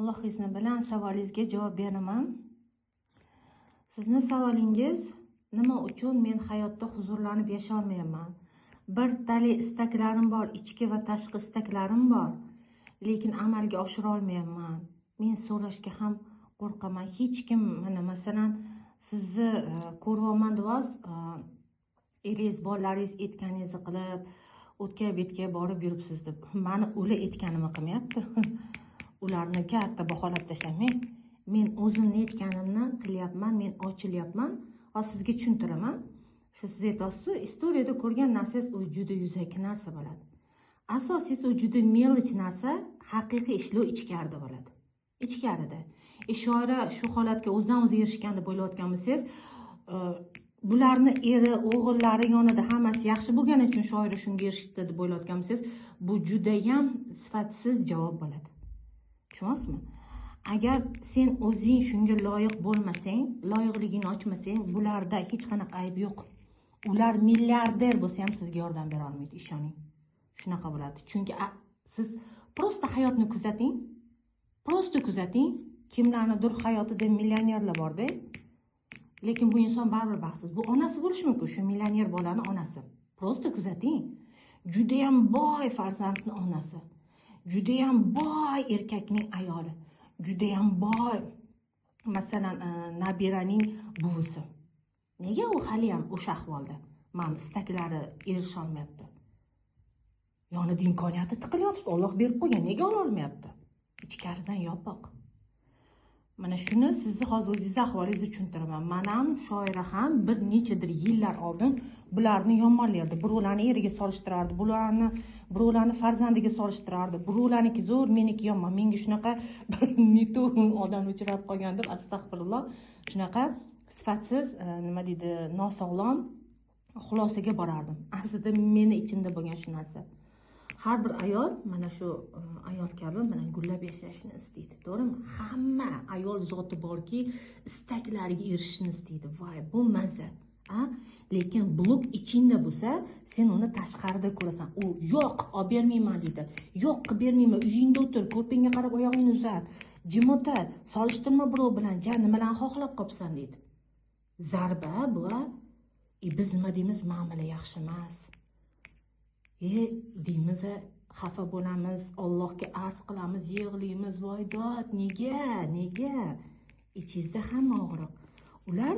Alloh izni bilan savolingizga javob beraman. Sizning savolingiz, nima uchun men hayotda huzurlanib yashay olmayapman? Bir tali istaklarim bor, ichki va tashqi istaklarim bor, lekin amalga oshira olmayapman. Men so'rashga ham qo'rqaman. Hech kim, mana masalan, sizni ko'ryapman deb eringiz, bolalaringiz aytganingizni qilib, o'tga-betga borib yuribsiz deb. Mani ular aytganimni qilmayapti. Ularni katta baholab tashlamayman. Men o'zimni aytganimni qilyapman, men ochilyapman. Va sizga tushuntiraman. Siz aytasiz, istoriyada ko'rgan narsangiz u juda yuzaki narsa bo'ladi. Asosiysi u juda melish narsa, haqiqiy ishlov ichkarida bo'ladi. Ichkarida. Shoira shu holatga o'zidan o'zi erishgan deb o'ylayotgan bo'lsangiz, bularni eri, o'g'illari yonida hammasi yaxshi bo'lgani uchun shoira shunga erishdi deb o'ylayotgan bo'lsangiz, bu juda ham sifatsiz javob bo'ladi. Tushunyapsizmi? Agar sen o'zing shunga loyiq bo'lmasang, loyiqligini ochmasang, bularda hech qanaqa ayb yo'q. Ular milliarder bo'lsa ham sizga yordam bera olmaydi, ishoning. Shunaqa bo'ladi. Chunki siz prosta hayotni kuzating. Prosta kuzating. Kimlarnidir hayotida millionerlar bor-da. Lekin bu inson baribir baxtsiz. Bu onasi bo'lishi mumkin, shu millioner bolaning onasi. Prosta kuzating. Juda ham boy farzandning onasi. Juda ham boy erkakning ayoli. Juda ham boy, masalan, nabiraning buvisi. Nega u hali ham o'sha ahvolda? Mana istaklari erisha olmayapti. Yonida imkoniyati tiqilyapti. Alloh berib qo'ygan, nega ola olmayapti? Ichkaridan yopiq. Mana shuni sizni hozir o'zingiz ahvolingizni tushuntiraman. Men ham, shoira ham bir nechadir yillar oldin bularni yomonlardi. Birovlarni eriga solishtirardi, birovlarni farzandiga solishtirardi. Birovlarniki zo'r, meniki yomon. Menga shunaqa bir neto odam uchrab qolgandim, astag'firulloh. Shunaqa sifatsiz, nima deydi, nosog'lom xulosaga borardim. Aslida meni ichimda bo'lgan shu narsa. Har bir ayol mana shu ayol kabi mana gullab yashashni istaydi, to'g'rimi? Hamma ayol zoti borki, istaklariga erishishni istaydi. Voy, bu maza. Lekin blok ichingda bo'lsa, sen uni tashqarida ko'rasan. U yo'q, olib bermayman deydi. Yo'q, qilib bermayman. Uyingda o'tir, ko'rpingga qarab oyog'ingni uzat. Jim o'tir, solishtirma birov bilan, nimalarni xohlab qopsan deydi. Zarba bu. Biz nima deymiz? Ma'mila yaxshi emas. Deymiz, xafa bo'lamiz, Allohga arz qilamiz, yig'laymiz, voy dod, nega? Ichingizda hamma og'riq. Ular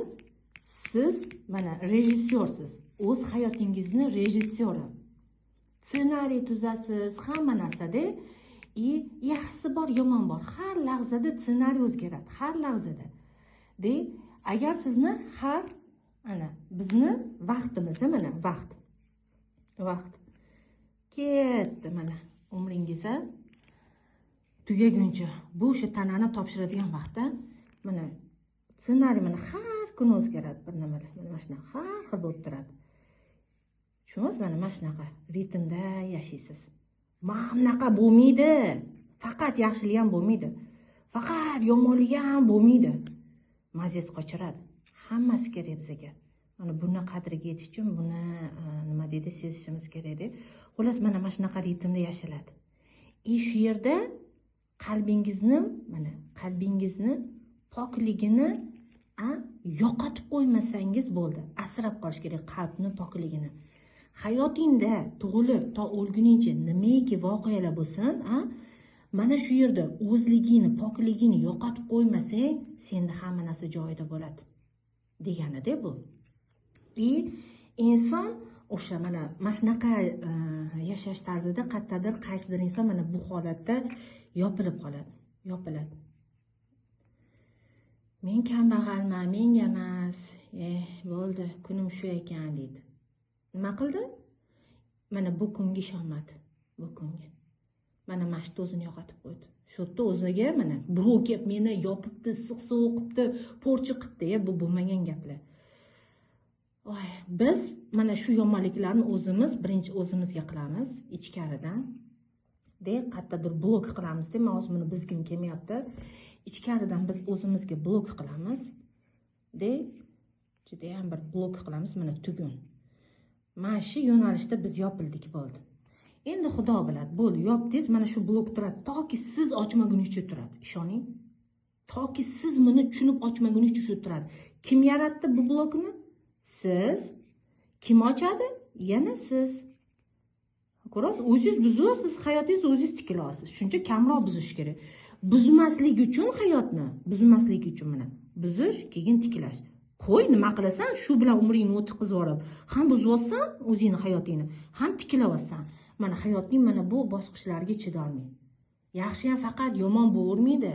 siz mana rejissyorsiz, o'z hayotingizni rejissyori. Ssenariy tuzasiz, hamma narsada, yaxshisi bor, yomon bor. Har lahzada ssenariy o'zgaradi, har lahzada. Agar sizni bizni vaqtimizda mana vaqt ketdi, mana umringiz tugaguncha, bu o'sha tanani topshiradigan vaqtda, mana ssenariy mana har kuni o'zgaradi bir nimalar. Mana shunaqa har xil bo'lib turadi. Tushundingiz? Mana shunaqa ritmda yashaysiz. Mana bunaqa bo'lmaydi. Faqat yaxshilik ham bo'lmaydi. Faqat yomonlik ham bo'lmaydi. Mazasi qochiradi. Hammasi kerak bizga. Mana buni qadriga yetish uchun buni nima deydi, sezishimiz kerak-da. Xullas, mana shunaqa ritmda yashiladi. Shu yerda qalbingizni pokligini yo'qotib qo'ymasangiz bo'ldi. Asrab qolish kerak qalbni pokligini. Hayotingda tug'ilib to o'lguningcha nimaiki voqealar bo'lsin, mana shu yerda o'zligini, pokligini yo'qotib qo'ymasang, senda hamma narsa joyida bo'ladi. Deganida bu. Inson o'sha mana shunaqa yashash tarzida qaysidir inson mana bu holatda yopilib qoladi, yopiladi. Men kambag'alman, menga emas, bo'ldi, kunim shu ekan deydi. Nima qildi? Mana bu kunga ishonmadi, bu kunga. Mana mashta o'zini yo'qotib qo'ydi. Shu yerda o'ziga mana birov kelib meni yopibdi, issiq sovuq qilibdi, po'rchi qilibdi, bu bo'lmagan gaplar. Biz mana shu yomonliklarni birinchi o'zimizga qilamiz, ichkaridan. Qayerdadir blok qilamiz, men hozir buni bizgim kelmayapti. Ichkaridan biz o'zimizga blok qilamiz. Juda ham bir blok qilamiz, mana tugun. Mana shu yo'nalishda biz yopildik bo'ldi. Endi xudo biladi, bo'ldi, yopdingiz, mana shu blok turadi, toki siz ochmagunicha turadi, ishoning. Toki siz buni tushunib ochmagunicha shu turadi. Kim yaratdi bu blokni? Siz. Kim ochadi? Yana siz. Ko'rasiz, o'zingiz buzasiz, hayotingizni o'zingiz tiklaysiz. Shuncha kamroq buzish kerak. Buzmaslik uchun hayotni, buzmaslik uchun mana buzish, keyin tiklash. Qo'y, nima qilasan? Shu bilan umringni o'tkazib yuborib, ham buzyapsan o'zingni hayotingni, ham tiklayapsan. Mana hayotning mana bu bosqichlariga chidolmay. Yaxshi ham faqat yomon bo'lavermaydi.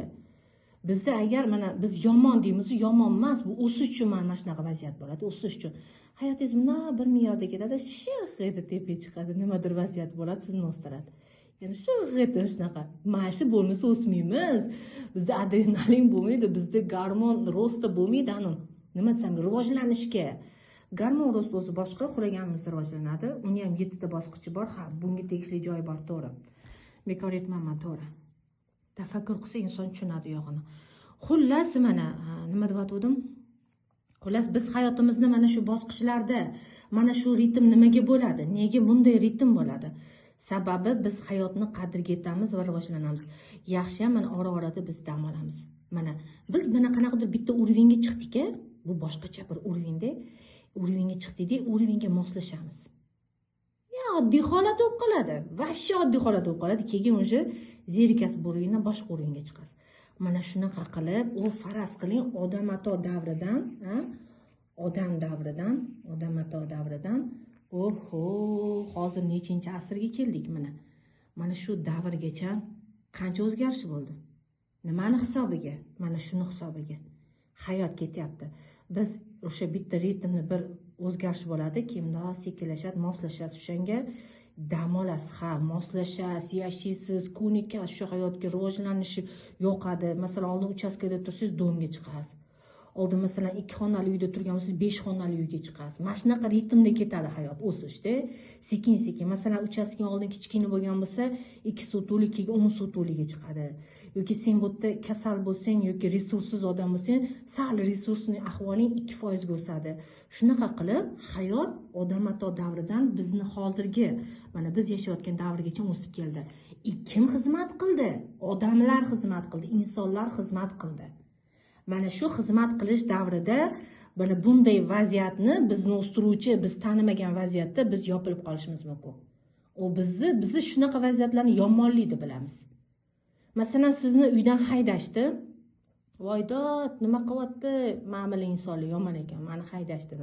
Bizda agar mana biz yomon deymiz, yomon emas, bu o'sish uchun mana shunaqa vaziyat bo'ladi, o'sish uchun. Hayotingiz mana 1 milliardga ketadi, shih etib tepaga chiqadi, nimadir vaziyat bo'ladi, sizni o'stiradi. Ya'ni shih etib shunaqa. Mana shu bo'lmasa o'smaymiz. Bizda adrenalin bo'lmaydi, bizda gormon ro'sti bo'lmaydi, anon. Nima desam, rivojlanishga. Gormon ro'st o'zi boshqa, xulaganimiz rivojlanadi. Uni ham 7 ta bosqichi bor. Ha, bunga tegishli joyi bor, to'g'ri. Bekor aytmayman, to'g'ri. Tafakkur qilsa inson tushunadi yog'ini. Xullas mana nima deb aytdim? Xullas biz hayotimizni mana shu bosqichlarda, mana shu ritm nimaga bo'ladi? Nega bunday ritm bo'ladi? Sababi biz hayotni qadriga yetamiz va rivojlanamiz. Yaxshi ham mana ora-orada biz dam olamiz. Mana biz mana qanaqadir bitta urovingga chiqdik-a, bu boshqacha bir urovingga chiqdik-da, urovingga moslashamiz. Ya oddiy holat bo'lib qoladi. Vashsha oddiy holat bo'lib qoladi. Keyin o'sha zerikasiz bo'ringdan boshqa o'ringa chiqasiz. Mana shunaqa qilib, u faraz qiling, odam-ato davridan, odam-ato davridan, oho, hozir nechinchi asrga keldik mana. Mana shu davrgacha qancha o'zgarish bo'ldi? Nimani hisobiga? Mana shuni hisobiga. Hayot ketyapti. Biz o'sha bitta ritmni bir o'zgarish bo'ladi, kimda sekinlashadi, moslashadi, o'shanga dam olasiz, ha, moslashasiz, yashaysiz, ko'nikasiz, shu hayotga rivojlanishi yoqadi. Masalan, oldin uchastkada tursangiz, domga chiqasiz. Oldin masalan 2 xonali uyda turgan bo'lsangiz, 5 xonali uyga chiqasiz. Mana shunaqa ritmda ketadi hayot, o'sishda. Sekin-sekin. Masalan, uchastkaga oldin kichkina bo'lgan bo'lsa, 2 sotuvlik, keyin 10 sotuvlikka chiqadi. Yoki sen bu yerda kasal bo'lsang yoki resurssiz odam bo'lsang, sal resursning ahvoling 2% ga o'sadi. Shunaqa qilib, hayot odam-ato davridan bizni hozirgi, mana biz yashayotgan davrgacha o'sib keldi. Kim xizmat qildi? Odamlar xizmat qildi, insonlar xizmat qildi. Mana shu xizmat qilish davrida mana bunday vaziyatni bizni o'stiruvchi, biz tanimagan vaziyatda biz yopilib qolishimiz mumkin. U bizni shunaqa vaziyatlarni yomonlikni bilamiz. Masalan, sizni uydan haydashdi. Voydod, nima qilyapti? Ma'mul insonlar yomon ekan, meni haydashdi.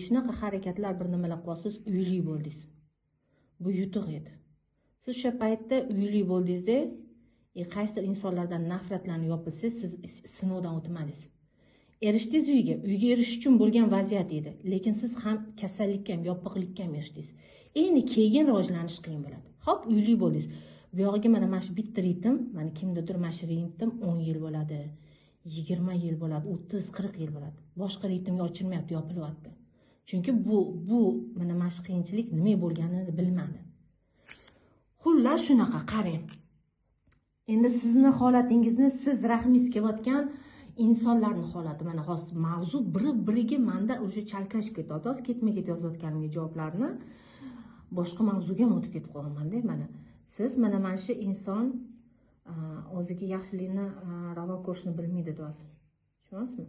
Shunaqa harakatlar bir nimalar qilasiz, uyli bo'ldingiz. Bu yutuq edi. Siz o'sha paytda uyli bo'ldingizda, qaysidir insonlardan nafratlanib yopilsangiz, siz sinovdan o'tmadingiz. Erishdingiz uyga erishish uchun bo'lgan vaziyat edi. Lekin siz ham kasallikka ham, yopiqlikka ham erishdingiz. Endi keyin rivojlanish qiyin bo'ladi. Hop, uyli bo'ldingiz. Bu yog'iga mana shu bitta ritm, mana kimdadir mana shu ritm 10 yil bo'ladi, 20 yil bo'ladi, 30-40 yil bo'ladi. Boshqa ritmga ochilmayapti, yopilyapti. Chunki bu mana shu qiyinchilik nima bo'lganini bilmadi. Xullas shunaqa, qarang. Endi sizni holatingizni, siz rahmingiz kelayotgan insonlarning holati, mana hozir mavzu biri-biriga menda o'sha chalkashib ketadi. Hozir ketma-ket yozayotganimga javoblarni boshqa mavzuga ham o'tib ketib qolaman-da, mana. Siz mana shu inson o'ziga yaxshilikni ravo ko'rishni bilmaydi deysiz. Tushunasizmi?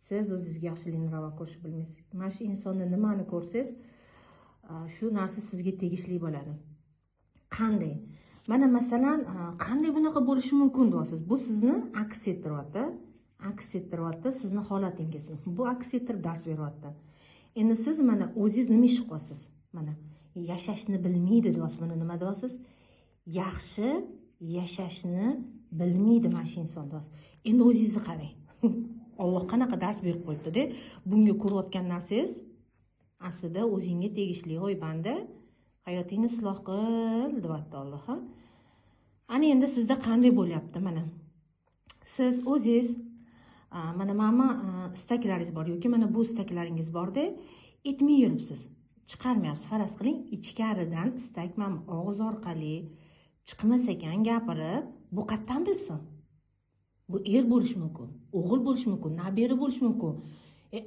Siz o'zingizga yaxshilikni ravo ko'rishni bilmaysiz. Mana shu insonni nimani ko'rsangiz, shu narsa sizga tegishli bo'ladi. Qanday? Mana masalan, qanday bunaqa bo'lishi mumkin deysiz. Bu sizni aks ettiryapti, sizni holatingizni. Bu aks ettirib dars beryapti. Endi siz mana o'zingiz nima ish qilyapsiz? Mana yashashni bilmaydi deysiz. Mana nima deysiz? Yaxshi yashashni bilmaydi mana shu inson deysiz. Endi o'zingizni qarang. Alloh qanaqa dars berib qo'yibdi-da. Bunga ko'rayotgan narsangiz aslida o'zingga tegishli. Hoy banda, hayotingni isloh qil, deyapti Alloh. Ana endi sizda qanday bo'lyapti mana? Siz o'zingiz mana istaklaringiz bor yoki mana bu istaklaringiz borda, etmay yuribsiz. Chiqarmayapsiz. Faraz qiling, ichkaridan istak mana og'iz orqali chiqmas ekan gapirib, bu qayerdan bilsin? Bu er bo'lishi mumkin, o'g'il bo'lishi mumkin, nabira bo'lishi mumkin.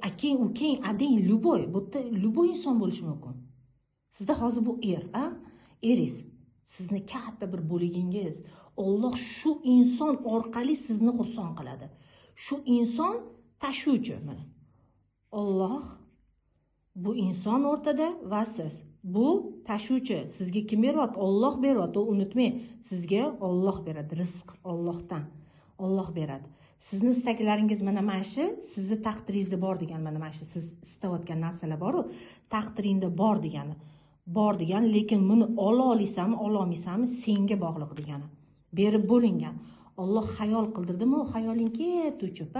Akang, ukang, adang, luboy, bu yerda luboy inson bo'lishi mumkin. Sizda hozir bu er, Eris, sizni katta bir bo'ligingiz. Alloh shu inson orqali sizni xursand qiladi. Shu inson tashuvchi mana. Alloh bu inson o'rtada va siz. Bu tashuvchi. Sizga kim beryapti? Alloh beryapti. Unutmang, sizga Alloh beradi. Rizq Allohdan. Alloh beradi. Sizni istaklaringiz mana shu, sizni taqdiringizda bor degan mana shu. Siz istayotgan narsalar bor-ku, taqdiringda bor degani. Bor degani, lekin buni ola olaysanmi, ola olmaysanmi, senga bog'liq degani. Berib bo'lingan. Alloh xayol qildirdimi, u xayoling ketdi uchib,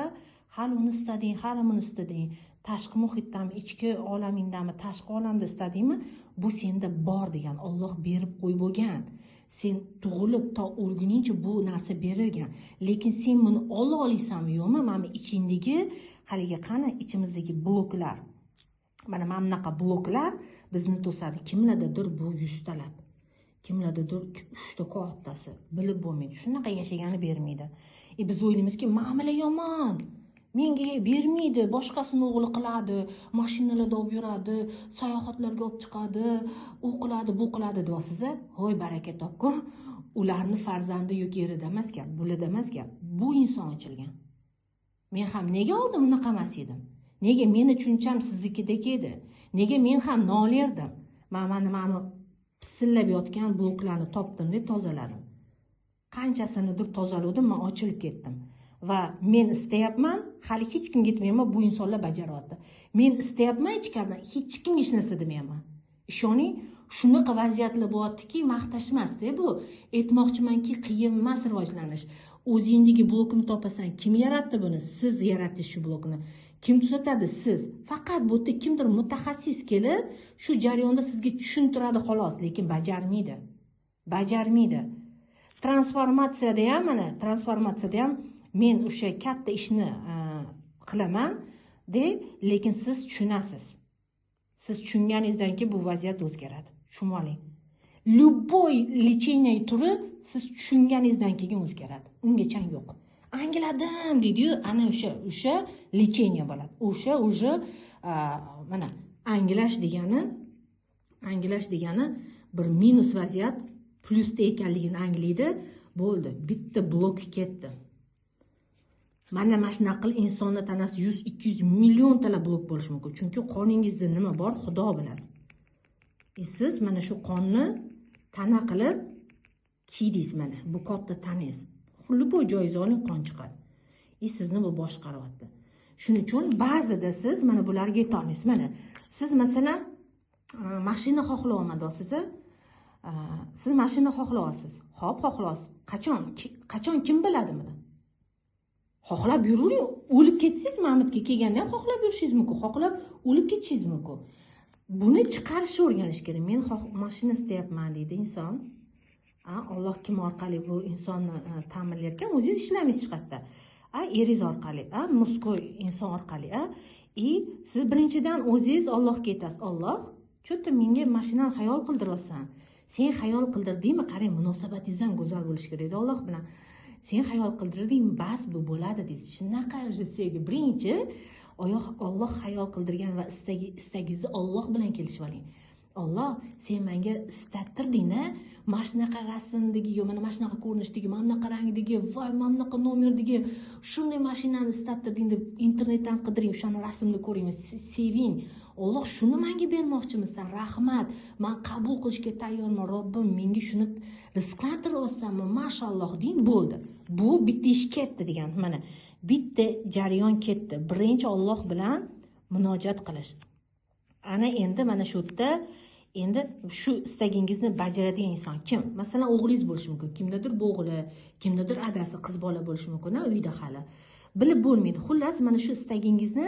hali uni istading, hali buni istading. Tashqi muhitdanmi, ichki olamingdanmi, tashqi olamda istadingmi, bu senda bor degan. Alloh berib qo'yib bo'lgan. Sen tug'ilib to o'lguningcha bu narsa berilgan. Lekin sen buni ola olaysanmi, yo'qmi? Mana ichingdagi haligi qani ichimizdagi bloklar. Mana bunaqa bloklar bizni to'sadi. Kimlardadir bu 100 talab. Kimlardadir 3 ta qo'ttasi. Bilib bo'lmaydi. Shunaqa yashagani bermaydi. Biz o'ylaymizki, ma'mila yomon. Menga bermaydi, boshqasini o'g'li qiladi, mashinalarda olib yuradi, sayohatlarga olib chiqadi, u qiladi, bu qiladi deysiz. Hoy, baraka topgur. Ularni farzandi yo'q yerida emas gap, bulida emas gap. Bu inson ochilgan. Men ham nega oldin bunaqa emas edim? Nega meni tushuncham siznikidek edi? Nega men ham nolerdim? Mana pisillab yotgan bloklarni topdim deb tozaladim. Qanchasinidir tozaladim, men ochilib ketdim. Va men istayapman, hali hech kimga aytmayman, bu insonlar bajaryapti. Men istayapman ichkaridan, hech kimga hech narsa demayman. Ishoning, shunaqa vaziyatlar bo'lyaptiki, maqtashmasda bu. Aytmoqchimanki, qiyin emas rivojlanish. O'zingdagi blokni topasan, kim yaratdi buni? Siz yaratdingiz shu blokni. Kim tuzatadi? Siz. Faqat bu yerda kimdir mutaxassis kelib, shu jarayonda sizga tushuntiradi xolos, lekin bajarmaydi. Bajarmaydi. Transformatsiyada ham mana, transformatsiyada ham men o'sha katta ishni qilaman de, lekin siz tushunasiz. Siz tushunganingizdan keyin bu vaziyat o'zgaradi. Tushunib oling. Любой lecheniya turi siz tushunganingizdan keyin o'zgaradi. Ungacha yo'q. Angladim dedi-yu, ana o'sha lecheniya bo'ladi. O'sha mana anglash degani bir minus vaziyat plusda ekanligini anglaydi. Bo'ldi. Bitta blok ketdi. Mana shunaqa qil insonni tanasi 100-200 million tala blok bo'lishi mumkin. Chunki qoningizda nima bor, Xudo biladi. Siz mana shu qonni tana qilib kiydingiz mana. Bu katta tanangiz. Xulli bu joyingiz oling, qon chiqadi. Sizni bu boshqaryapti. Shuning uchun ba'zida siz mana bularga yeta olmaysiz. Mana siz masalan mashina xohlayapman deysiz. Siz mashina xohlayapsiz. Xo'p, xohlayapsiz. Qachon kim biladi buni? Xohlab yuravering, o'lib ketsangiz Mahmudga kelganda ham xohlab yurishingiz mumkin, xohlab o'lib ketishingiz mumkin. Buni chiqarishni o'rganish kerak. Men mashina istayapman deydi inson. Alloh kim orqali bu insonni ta'minlar ekan, o'zingiz ishlamaysiz chiqadi. Eringiz orqali, murskoy inson orqali. Siz birinchidan o'zingiz Allohga aytasiz. Alloh, cho'tta menga mashinani xayol qildiryapsan. Sen xayol qildirdingmi? Qarang, munosabatingiz ham go'zal bo'lishi kerak edi Alloh bilan. Sen xayol qildirding, bas bu bo'ladi deysiz. Shunaqa sevgi. Birinchi Alloh xayol qildirgan va istagingizni Alloh bilan kelishib oling. Alloh, sen menga istattirding-a? Mana shunaqa rasmdagi, mana shunaqa ko'rinishdagi, mana bunaqa rangdagi, voy, mana bunaqa nomerdagi shunday mashinani istattirding deb internetdan qidiring, o'shani rasmni ko'ring, seving. Alloh shuni menga bermoqchimisan? Rahmat. Men qabul qilishga tayyorman. Robbim, menga shuni rizqlantiryapsanmi? Mashalloh deng, bo'ldi. Bu bitta ish ketdi degan. Mana bitta jarayon ketdi. Birinchi Alloh bilan munojat qilish. Ana endi mana shu yerda endi shu istagingizni bajaradigan inson kim? Masalan, o'g'lingiz bo'lishi mumkin, kimdadir bo'g'li, kimdadir adasi, qiz bola bo'lishi mumkin, uyda hali. Bilib bo'lmaydi. Xullas, mana shu istagingizni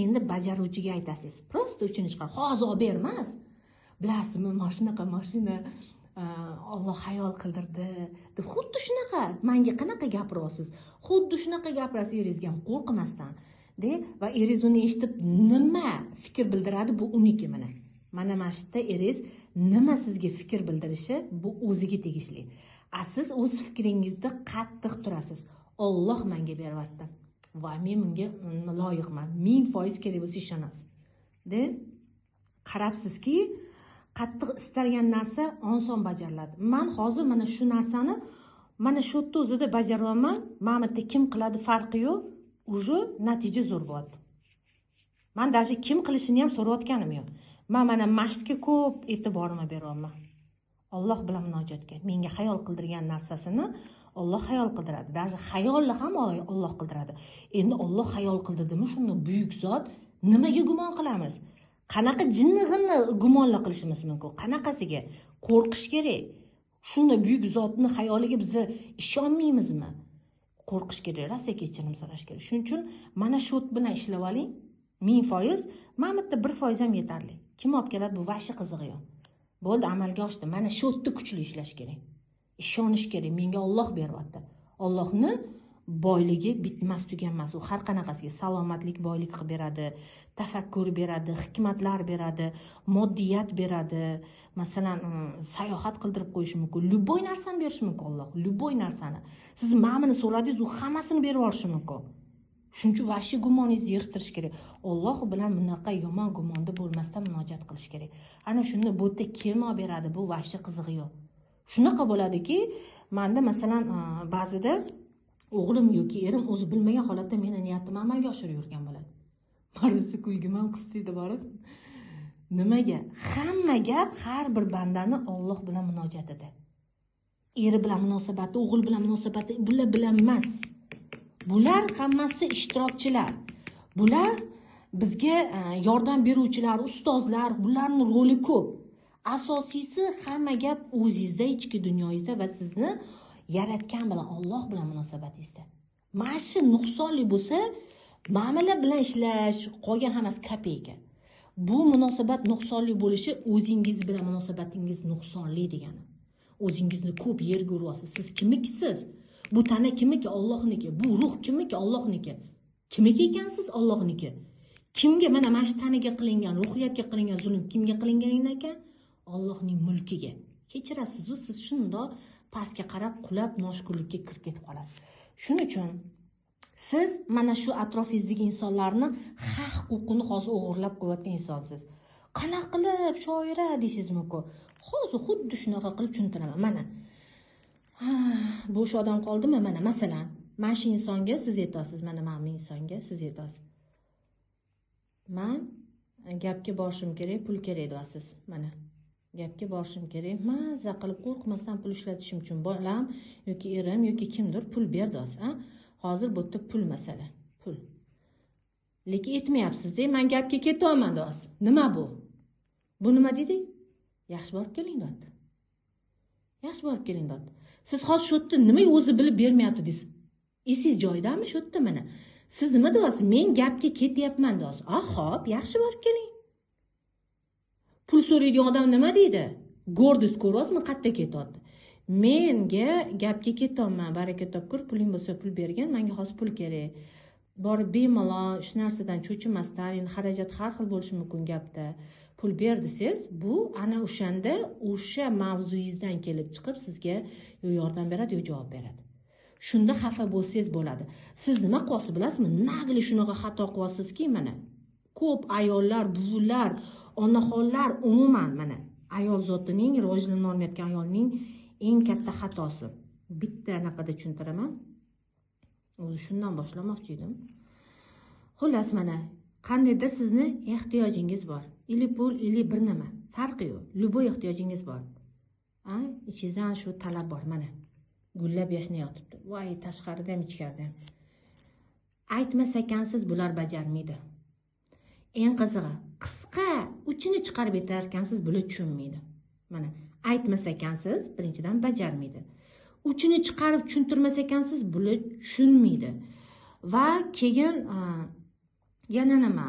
endi bajaruvchiga aytasiz. Prosta uchini chiqar. Hozir olib bermas. Bilasizmi, mana shunaqa mashina Alloh xayol qildirdi deb xuddi shunaqa menga qanaqa gapiryapsiz? Xuddi shunaqa gapirasiz eringizga ham qo'rqmasdan. Va eringiz uni eshitib nima fikr bildiradi, bu uniki mana. Mana yerda eringiz nima sizga fikr bildirishi, bu o'ziga tegishli. Siz o'z fikringizda qattiq turasiz. Alloh menga beryapti va men bunga loyiqman. 1000% kerak bo'lsa ishonasiz. Qarabsizki, qattiq istalgan narsa oson bajariladi. Men hozir mana shu narsani mana shu yerda o'zida bajaryapman. Mana bu yerda kim qiladi farqi yo'q. Uje natija zo'r bo'ladi. Men даже kim qilishini ham so'rayotganim yo'q. Men mana mashqga ko'p e'tiborimni beryapman. Alloh bilan munojatga. Menga xayol qildirgan narsasini Alloh xayol qildiradi. Даже xayolni ham Alloh qildiradi. Endi Alloh xayol qildirdimi shuni buyuk zot nimaga gumon qilamiz? Qanaqa jinnig'ini gumonla qilishimiz mumkin? Qanaqasiga? Qo'rqish kerak. Shunda buyuk zotni xayoliga biz ishonmaymizmi? Qo'rqish kerak, rosa kechirim so'rash kerak. Shuning uchun mana shu bilan ishlab oling. 1000%, mana bitta 1% ham yetarli. Kim olib keladi bu vashi qizig'i yo'q. Bo'ldi, amalga oshdi. Mana shu yerda kuchli ishlash kerak. Ishonish kerak. Menga Alloh beryapti. Allohni boyligi bitmas tuganmas. U har qanaqasiga salomatlik boylik qilib beradi, tafakkur beradi, hikmatlar beradi, moddiyat beradi. Masalan, sayohat qildirib qo'yishi mumkin. Любой narsani berishi mumkin Alloh. Любой narsani. Siz ma'mini so'radingiz, u hammasini berib yuborishi mumkin. Shuning uchun vashi gumoningizni yig'ishtirish kerak. Alloh bilan bunaqa yomon gumonda bo'lmasdan munojat qilish kerak. Ana shunda bu yerda kim olib beradi, bu vashi qizig'i yo'q. Shunaqa bo'ladiki, menda masalan ba'zida o'g'lim yoki erim o'zi bilmagan holatda meni niyatimni amalga oshirib yurgan bo'ladi. Marisi kulgim ham qistaydi borib. Nimaga? Hamma gap har bir bandani Alloh bilan munojatida. Eri bilan munosabati, o'g'il bilan munosabati bular bilan emas. Bular hammasi ishtirokchilar. Bular bizga yordam beruvchilar, ustozlar, bularning roli ko'p. Asosiysi hamma gap o'zingizda, ichki dunyoyingizda va sizni yaratgan bilan Alloh bilan munosabatingizda. Mana shu nuqsonli bo'lsa, ma'mala bilan ishlash, qolgan hammasi kopeyka. Bu munosabat nuqsonli bo'lishi o'zingiz bilan munosabatingiz nuqsonli degani. O'zingizni ko'p yerga uryapsiz. Siz kimikisiz? Bu tana kimiki? Allohniki. Bu ruh kimiki? Allohniki. Kimiki ekansiz? Allohniki. Kimga mana shu tanaga qilingan, ruhiyatga qilingan zulm kimga qilingan ekan? Allohning mulkiga. Kechirasiz-ku, siz shundoq pastga qarab qulab noshkurlikka kirib ketib qolasiz. Shuning uchun siz mana shu atrofingizdagi insonlarni haq-huquqini hozir o'g'irlab qo'yayotgan insonsiz. Qanaqa qilib shoira deysiz mumkin. Hozir xuddi shunaqa qilib tushuntiraman. Mana bo'sh odam qoldimi? Mana masalan, mana shu insonga siz aytasiz, mana bu insonga siz aytasiz. Men gapga borishim kerak, pul kerak deysiz. Mana gapga borishim kerak. Maza qilib qo'rqmasdan pul ishlatishim uchun bolam yoki erim yoki kimdir pul berdi deysiz, ha? Hozir bu yerda pul masala, pul. Lekin aytmayapsiz-da, men gapga ketaman deysiz. Nima bu? Bu nima dedik? Yaxshi borib keling deydi. Yaxshi borib keling deydi. Siz hozir shu yerda nima o'zi bilib bermayapti deysiz. Esiz joydami shu yerda mana? Siz nima deyapsiz? Men gapga ketyapman deysiz. Xo'p, yaxshi borib keling. Pul so'raydigan odam nima deydi? Gordost ko'ryapsizmi, qayerda ketyapti? Menga gapga ketyapman, baraka topkur, puling bo'lsa pul bergan, menga hozir pul kerak. Borib bemalol shu narsadan cho'chimasdan, endi xarajat har xil bo'lishi mumkin gapda. Pul ber desiz, bu ana o'shanda o'sha mavzuyingizdan kelib chiqib sizga yo yordam beradi, yo javob beradi. Shunda xafa bo'lsangiz bo'ladi. Siz nima qilyapsiz bilasizmi? Nagli shunaqa xato qilyapsizki, mana ko'p ayollar, buvilar, onaxonlar umuman mana ayol zotining rivojlanib olmayotgan ayolning eng katta xatosi. Bitta anaqada tushuntiraman. O'zi shundan boshlamoqchi edim. Xullas mana qandaydir sizni ehtiyojingiz bor. Ili pul, ili bir nima. Farqi yo'q. Любой ehtiyojingiz bor. Ichingizdan shu talab bor mana. Gullab yashnayotibdi. Voy, tashqarida ham ichkarida ham. Aytmas ekansiz bular bajarmaydi. Eng qizig'i, qisqa uchini chiqarib aytar ekansiz, bular tushunmaydi. Mana aytmas ekansiz, birinchidan bajarmaydi. Uchini chiqarib tushuntirmas ekansiz, bular tushunmaydi. Va keyin yana nima?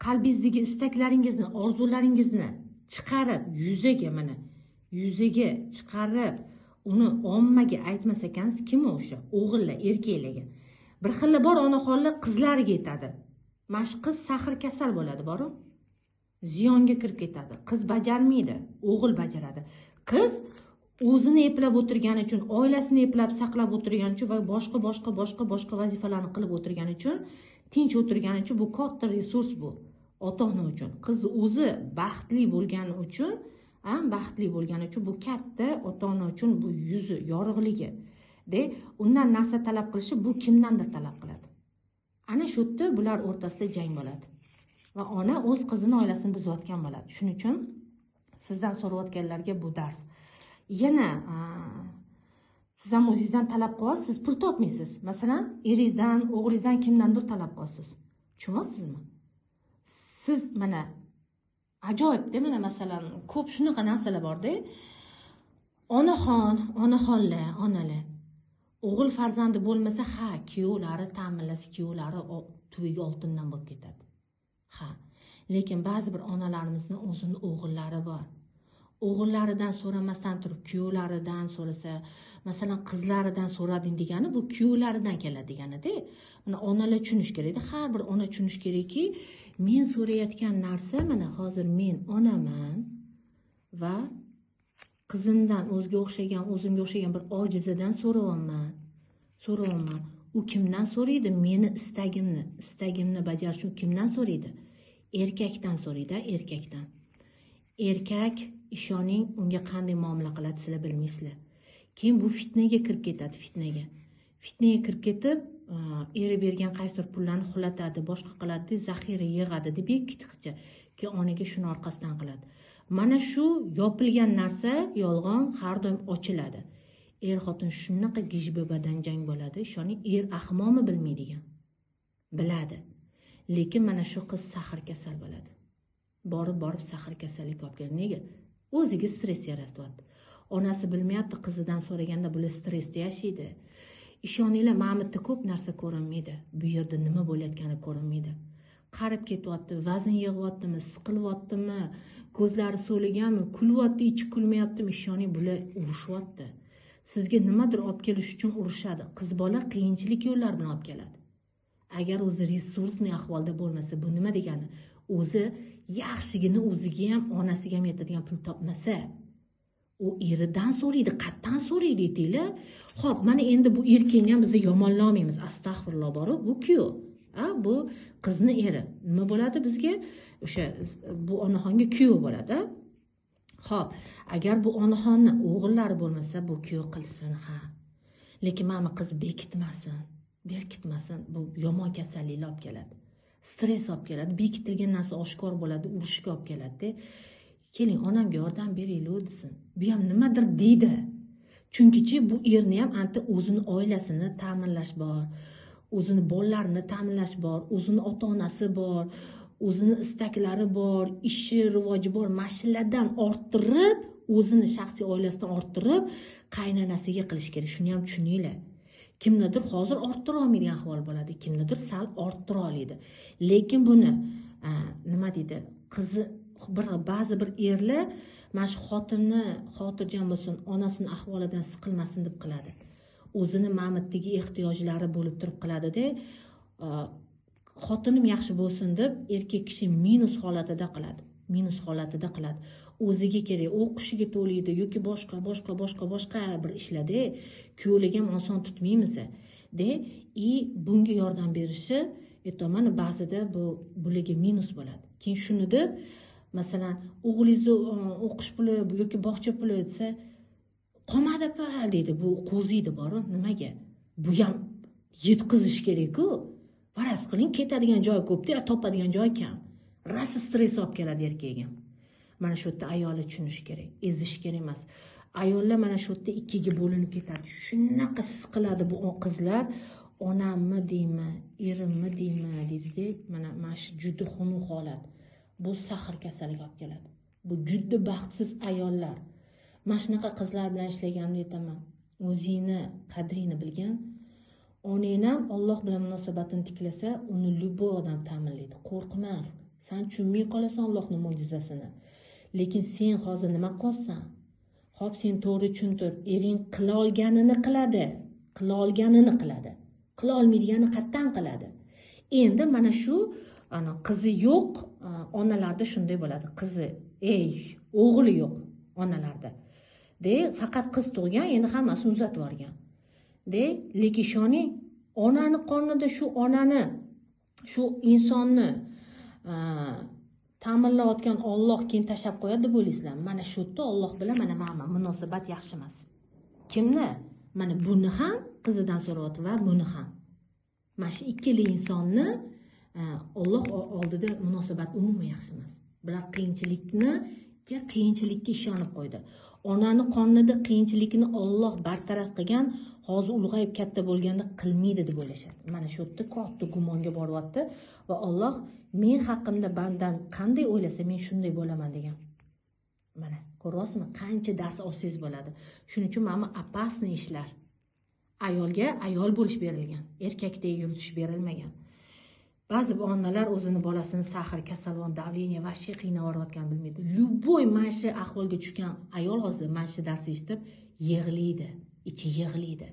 Qalbingizdagi istaklaringizni, orzularingizni chiqarib yuzaga mana yuzaga chiqarib uni ommaga aytmas ekansiz, kim o'sha? O'g'illar, erkaklarga. Bir xilla bor onaxonlar qizlariga aytadi. Mash qiz sahr kasal bo'ladi, boru. Ziyonga kirib ketadi. Qiz bajarmaydi, o'g'il bajaradi. Qiz o'zini eplab o'tirgani uchun, oilasini eplab saqlab o'tirgani uchun va boshqa vazifalarni qilib o'tirgani uchun, tinch o'tirgani uchun bu katta resurs bu. ota-ona uchun. Qiz o'zi baxtli bo'lgani uchun, bu katta ota-ona uchun bu yuzi, yorug'ligi. Undan narsa talab qilishi bu kimdandir talab qiladi. Ana shu yerda bular o'rtasida jang bo'ladi. Va ona o'z qizini oilasini buzayotgan bo'ladi. Shuning uchun sizdan so'rayotganlarga bu dars. Yana siz ham o'zingizdan talab qilyapsiz, siz pul topmaysiz. Masalan, eringizdan, o'g'lingizdan kimdandir talab qilyapsiz. Tushunyapsizmi? Siz mana ajoyibda, mana masalan, ko'p shunaqa narsalar borda. Onalar. O'g'il farzandi bo'lmasa, kuyovlari ta'minlasa, kuyovlari to'yiga oltindan bo'lib ketadi. Lekin ba'zi bir onalarimizning o'zini o'g'illari bor. O'g'illaridan so'ramasdan turib kuyovlaridan so'rasa, masalan qizlaridan so'rading degani bu kuyovlaridan keladi degani-da. Mana onalar tushunish kerak-da, har bir ona tushunish kerakki, men so'rayotgan narsa, mana hozir men onaman va qizimdan o'zimga o'xshagan bir ojizidan so'rayapman. U kimdan so'raydi? Meni istagimni bajarish uchun kimdan so'raydi? Erkakdan so'raydi, erkakdan. Erkak ishoning unga qanday muomala qiladi, sizlar bilmaysizlar. Keyin bu fitnaga kirib ketadi, fitnaga kirib ketib, eri bergan qaysidir pullarni xulatadi, boshqa qiladi, zaxira yig'adi deb ikkitiqcha. Keyin onaga shuni orqasidan qiladi. Mana shu yopilgan narsa yolg'on har doim ochiladi. Er-xotin shunaqa gijbabadan jang bo'ladi. Ishoning, er ahmoqmi bilmaydigan. Biladi. Lekin mana shu qiz sahr kasal bo'ladi. Borib sahr kasallik olib keladi. Nega? O'ziga stress yaratyapti. Onasi bilmayapti, qizidan so'raganda bular stressda yashaydi. Ishoninglar, ma'mutda ko'p narsa ko'rinmaydi. Bu yerda nima bo'layotgani ko'rinmaydi. Qarib ketyapti, vazn yig'yaptimi, siqilyaptimi, ko'zlari so'liganmi, kulyapti, ichi kulmayaptimi, ishoning bular urushyapti. Sizga nimadir olib kelish uchun urushadi. Qiz bola qiyinchilik yo'llar bilan olib keladi. Agar o'zi resursli ahvolda bo'lmasa, bu nima degani? O'zi yaxshigini o'ziga ham, onasiga ham yetadigan pul topmasa, u eridan so'raydi, qatdan so'raydi deydilar. Xo'p, mana endi bu erkakni ham biz yomonlamaymiz. Astag'firulloh borib, bu kuyov. Bu qizni eri. Nima bo'ladi bizga? O'sha bu onaxonga kuyov bo'ladi. Xo'p, agar bu onaxonni o'g'illari bo'lmasa, bu kuyov qilsin, Lekin mana qiz berkitmasin. Bu yomon kasalliklar olib keladi. Stress olib keladi. Bekitilgan narsa oshkor bo'ladi, urushga olib keladi. Keling, onamga yordam beraylik desin. Bu ham nimadir deydi. Chunki bu erni ham anta o'zini oilasini ta'minlash bor. O'zini bolalarini ta'minlash bor, o'zini ota-onasi bor, o'zini istaklari bor, ishi, rivoji bor. Mashiladan orttirib, o'zini shaxsiy oilasidan orttirib, qaynonasiga qilish kerak. Shuni ham tushuninglar. Kimnidir hozir orttira olmaydigan ahvol bo'ladi, kimnidir sal orttira oladi. Lekin buni nima deydi? Qizi ba'zi bir erlar mana shu xotinni xotirjam bo'lsin, onasining ahvolidan siqilmasin deb qiladi. O'zini ma'mutdagi ehtiyojlari bo'lib turib qiladi-da, xotinim yaxshi bo'lsin deb erkak kishi minus holatida qiladi. O'ziga kerak, o'qishiga to'laydi yoki boshqa bir ishlarda kuyovligim oson tutmaymiz. Bunga yordam berishi, mana ba'zida bularga minus bo'ladi. Keyin shuni deb, masalan, o'g'lingizni o'qish puli yoki bog'cha puli desa, qolmadi-pa deydi, bu qo'ziydi bor-ku, nimaga? Bu ham yetkazish kerak-ku. Faraz qiling, ketadigan joy ko'p-da, topadigan joy kam. Rasa stress olib keladi erkakga. Mana shu yerda ayollar tushunish kerak, ezish kerak emas. Ayollar mana shu yerda ikkiga bo'linib ketadi. Shunaqa siqiladi bu qizlar, onammi deymi, erimmi deymi deydi-da, mana shu juda xunuk holat. Bu sahr kasallik olib keladi. Bu juda baxtsiz ayollar. Mana shunaqa qizlar bilan ishlaganimni aytaman. O'zingni qadrini bilgan, onang ham Alloh bilan munosabatini tiklasa, uni любой odam ta'minlaydi. Qo'rqma. Sen tushunmay qolasan Allohning mo'jizasini. Lekin sen hozir nima qilsan? Xo'p, sen to'g'ri tushuntir. Ering qila olganini qiladi. Qila olmaydigani qattan qiladi. Endi mana shu qizi yo'q onalarda shunday bo'ladi. Qizi, o'g'li yo'q onalarda. Faqat qiz tug'gan, endi hammasini uzatib yuborgan. Lekin ishoning, onani qornida shu insonni ta'minlayotgan Alloh keyin tashlab qo'yadi deb o'ylaysizlarmi? Mana shu yerda Alloh bilan mana munosabat yaxshi emas. Kimni? Mana buni ham qizidan so'rayapti va buni ham. Mana shu ikkala insonni Alloh oldida munosabat umuman yaxshi emas. Bular qiyinchilikka ishonib qo'ydi. Onani qonida qiyinchilikni Alloh bartaraf qilgan, hozir ulg'ayib katta bo'lganda qilmaydi deb o'ylashadi. Mana shu yerda katta gumonga boryapti va Alloh men haqimda bandan qanday o'ylasa men shunday bo'laman degan. Mana ko'ryapsizmi? Qancha dars olsangiz bo'ladi. Shuning uchun mana opasniy ishlar. Ayolga ayol bo'lish berilgan, erkakdek yuritish berilmagan. Ba'zi onalar o'zini bolasini sahr, kasalon, davleniya va shay qiynab yuborayotganini bilmaydi. Luboy mana shu ahvolga tushgan ayol hozir mana shu darsni eshitib yig'laydi, ichi yig'laydi.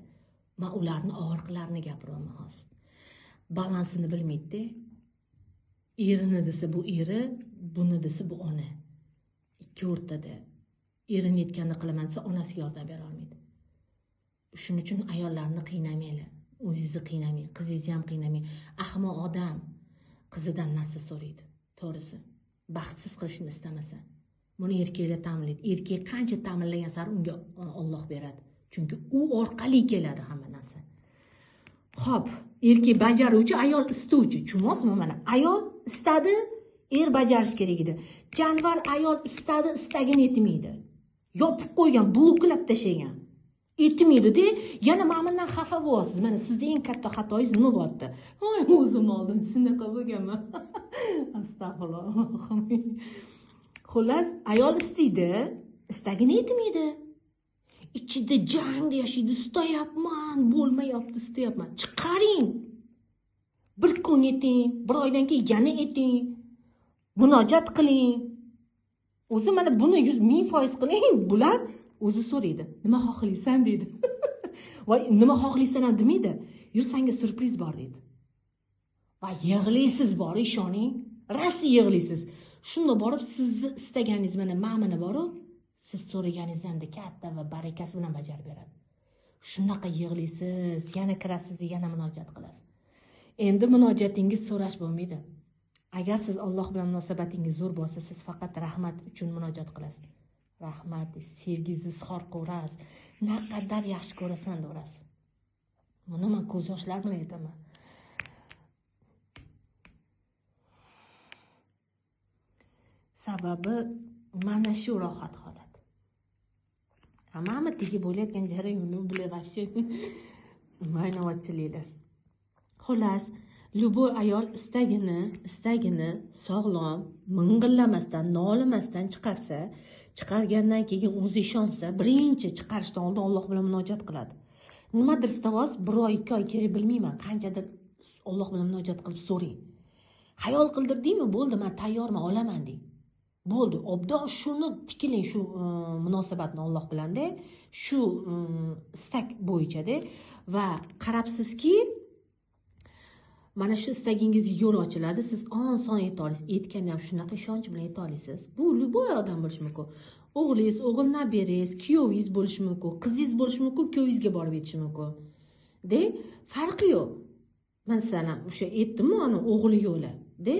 Men ularni og'riqlarini gapiryapman hozir. Balansini bilmaydi-da. Erini desa bu eri, buni desa bu ona. Ikki o'rtada. Erini aytganini qilaman desa onasiga yordam bera olmaydi. Shuning uchun ayollarni qiynamanglar. O'zingizni qiynamang, qizingizni ham qiynamang. Ahmoq odam qizidan narsa so'raydi. To'g'risi, baxtsiz qilishni istamasa. Buni erkaklar ta'minlaydi. Erkak qancha ta'minlagan sari unga Alloh beradi. Chunki u orqali keladi hamma narsa. Xo'p, erkak bajaruvchi, ayol istovchi. Tushunasizmi mana? Ayol istadi, er bajarish kerak edi. Janvar ayol istadi, istagini yetmaydi. Yopib qo'ygan, bloklab tashlagan. Yetmaydi-da, yana ma'mildan xafa bo'lyapsiz. Mana sizning eng katta xatoyingiz nima bo'lyapti? Voy, o'zim oldin shunaqa bo'lganman. Astag'firulloh. Xullas, ayol istaydi, istagini yetmaydi. Ichida jangda yashaydi, istayapman, bo'lmayapti, istayapman. Chiqaring. Bir kun yeting, bir oydan keyin yana yeting. Murojaat qiling. O'zi mana buni 100,000% qiling. Bular o'zi so'raydi. Nima xohlaysan deydi. Voy, nima xohlaysan ham demaydi. Yur, senga surpriz bor deydi. Va yig'laysiz bor, ishoning. Rossiya yig'laysiz. Shunda borib sizni istaganingiz mana borib, siz so'raganingizdan katta va barakasi bilan bajarib beradi. Shunaqa yig'laysiz, yana kirasiz, yana murojaat qilasiz. Endi murojatingiz so'rash bo'lmaydi. Agar siz Alloh bilan munosabatingiz zo'r bo'lsa, siz faqat rahmat uchun murojaat qilasiz. Rahmat, sevgingizni izhor qilasiz. Naqadar yaxshi ko'rasan deysiz. Buni men ko'z yoshlar bilan aytaman. Sababi mana shu rohat holat. Hamma tegib bo'layotgan jarayonni bilan vaqti maynavatchiliklar. Xullas, luboy ayol istagini sog'lom, ming'illamasdan, nolimasdan chiqarsa, chiqargandan keyin o'zi ishonsa, birinchi chiqarishdan oldin Alloh bilan murojaat qiladi. Nimadir istavos 1 oy, 2 oy kerak bilmayman, qanchadir Alloh bilan murojaat qilib so'ring. Xayol qildirdingmi? Bo'ldi, men tayyorman, olaman deng. Bo'ldi, obdo shuni tikiling, shu munosabatni Alloh bilan-da, shu istak bo'yicha-da va qarabsizki, mana shu istagingizga yo'l ochiladi, siz oson yeta olasiz. Aytganda ham shunaqa ishonch bilan yeta olasiz. Bu luboy odam bo'lishi mumkin. O'g'lingiz, o'g'il naberingiz, kuyovingiz bo'lishi mumkin, qizingiz bo'lishi mumkin, kuyovingizga borib yetishi mumkin. De, farqi yo'q. Masalan, o'sha aytdim-ku, ana o'g'li yo'li. De,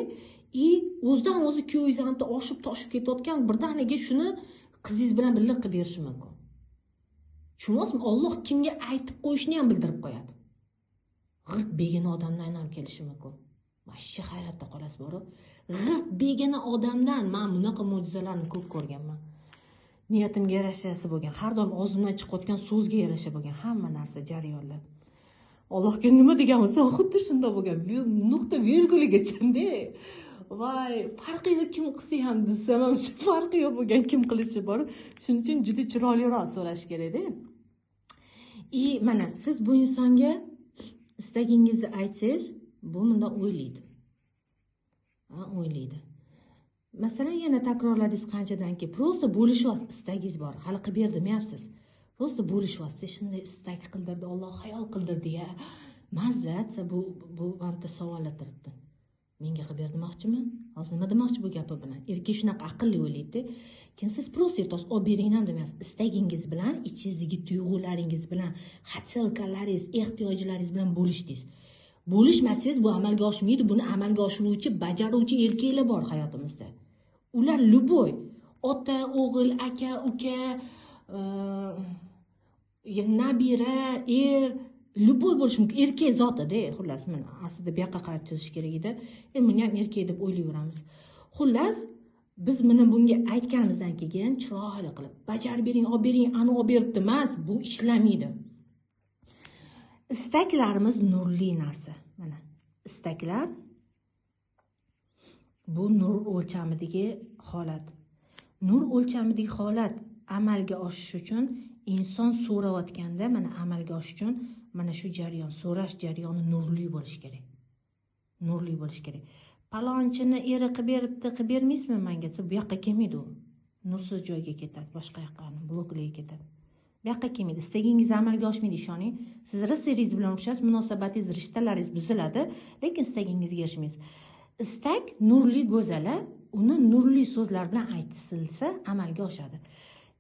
o'zidan o'zi kuyovingiz ham oshib toshib ketayotgan birdaniga shuni qizingiz bilan birga qilib berishi mumkin. Tushunasizmi? Alloh kimga aytib qo'yishni ham bildirib qo'yadi. G'irt begona odamdan ham kelishi mumkin. Mashshi hayratda qolasiz borib. G'irt begona odamdan men bunaqa mo'jizalarni ko'p ko'rganman. Niyatimga yarashasi bo'lgan, har doim og'zimdan chiqayotgan so'zga yarasha bo'lgan hamma narsa jarayonlar. Allohga nima degan bo'lsa, xuddi shunday bo'lgan. Nuqta virguligacha-da. Voy, farqi yo'q kim qilsa ham desam ham shu farqi yo'q bo'lgan kim qilishi bor. Shuning uchun juda chiroyliroq so'rash kerak-da. Mana siz bu insonga istagingizni aytsangiz, bu bunda o'ylaydi. O'ylaydi. Masalan, yana takrorladingiz qanchadan keyin, prosta bo'lishyapsiz, istagingiz bor. Hali qilib bermayapsiz. Prosta bo'lishyapsiz, shunday istak qildirdi, Alloh hayol qildirdi-ya. Mazzat, bu hamda savollar turibdi. Menga qilib bermoqchimi? Hozir nima demoqchi bu gapi bilan? Erkak shunaqa aqlli o'ylaydi. Keyin siz prosta aytasiz, olib bering ham demaysiz. Istagingiz bilan, ichingizdagi tuyg'ularingiz bilan, xatilkalaringiz, ehtiyojlaringiz bilan bo'lishdingiz. Bo'lishmasangiz bu amalga oshmaydi. Buni amalga oshiruvchi, bajaruvchi erkaklar bor hayotimizda. Ular luboy, ota, o'g'il, aka, uka, nabira, luboy bo'lishi mumkin. Erkak zotida, xullas, mana aslida bu yoqqa qarab chizish kerak edi. Buni ham erkak deb o'ylayveramiz. Xullas, biz mana bunga aytganimizdan keyin chiroyli qilib bajarib bering, olib bering, ani olib beribdi emas, bu ishlamaydi. Istaklarimiz nurli narsa. Mana istaklar bu nur o'lchamidagi holat. Nur o'lchamidagi holat amalga oshish uchun inson so'rayotganda, mana amalga oshish uchun mana shu jarayon, so'rash jarayoni nurli bo'lishi kerak. Nurli bo'lishi kerak. Palonchini eri qilib beribdi, qilib bermaysizmi menga desa, bu yoqqa kelmaydi u. Nursiz joyga ketadi, boshqa yoqqa, bloklarga ketadi. Bu yoqqa kelmaydi. Istagingiz amalga oshmaydi, ishoning. Siz ritseringiz bilan urishasiz, munosabatingiz, rishtalaringiz buziladi, lekin istagingizga erishmaysiz. Istak nurli go'zala, uni nurli so'zlar bilan aytilsa amalga oshadi.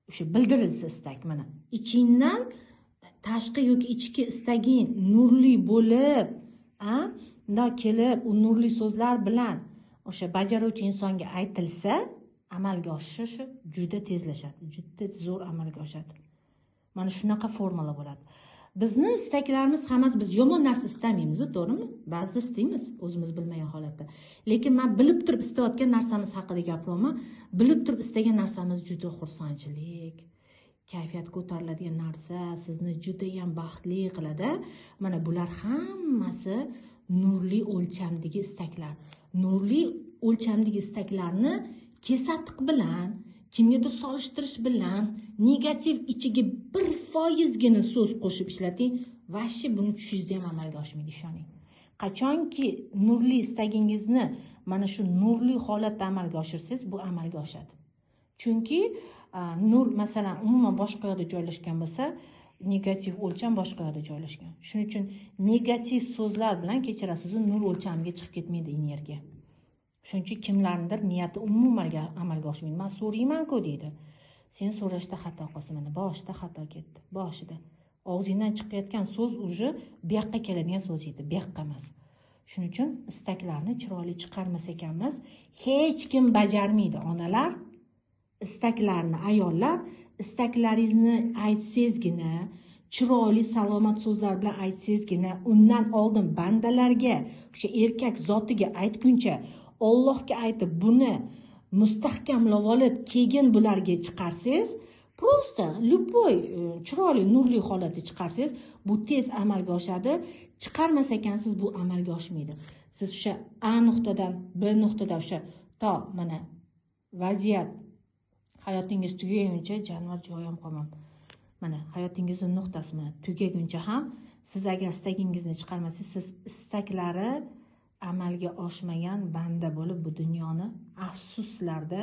O'sha bildirilsa istak, mana ichingdan tashqi yoki ichki istaging nurli bo'lib, bundoq kelib, u nurli so'zlar bilan o'sha bajaruvchi insonga aytilsa, amalga oshishi juda tezlashadi, juda zo'r amalga oshadi. Mana shunaqa formula bo'ladi. Bizni istaklarimiz hammasi, biz yomon narsa istamaymiz, to'g'rimi? Ba'zida istaymiz, o'zimiz bilmagan holatda. Lekin men bilib turib istayotgan narsamiz haqida gapiryapman. Bilib turib istagan narsamiz juda xursandchilik, kayfiyat ko'tariladigan narsa, sizni juda ham baxtli qiladi. Mana bular hammasi nurli o'lchamdagi istaklar. Nurli o'lchamdagi istaklarni kesatiq bilan, kimgadir solishtirish bilan, negativ ichiga 1% so'z qo'shib ishlating, vashi buni tushingizda ham amalga oshmaydi, ishoning. Qachonki nurli istagingizni mana shu nurli holatda amalga oshirsangiz, bu amalga oshadi. Chunki nur masalan umuman boshqa yerda joylashgan bo'lsa, negativ o'lcham boshqa yerda joylashgan. Shuning uchun negativ so'zlar bilan, kechirasiz, nur o'lchamiga chiqib ketmaydi energiya. Shuning uchun kimlarnidir niyati umuman amalga oshmaydi. Men so'rayman-ku deydi. Sen so'rashda xato qilsan, mana boshida xato ketdi. Boshida og'zingdan chiqayotgan so'z uje bu yoqqa keladigan so'z edi, bu yoqqa emas. Shuning uchun istaklarni chiroyli chiqarmas ekanmiz. Hech kim bajarmaydi, onalar. Istaklarni ayollar, istaklaringizni aytsangizgina, chiroyli salomat so'zlar bilan aytsangizgina, undan oldin bandalarga, o'sha erkak zotiga aytguncha, Allohga aytib buni mustahkamlab olib, keyin bularga chiqarsangiz, prosta luboy chiroyli nurli holatda chiqarsangiz, bu tez amalga oshadi. Chiqarmas ekansiz, bu amalga oshmaydi. Siz o'sha A nuqtadan B nuqtada o'sha to mana vaziyat hayotingiz tugaguncha, jonivor joyim qolmadi. Mana hayotingizning nuqtasi mana tugaguncha ham siz agar istagingizni chiqarmasangiz, siz istaklari amalga oshmagan banda bo'lib bu dunyoni afsuslarda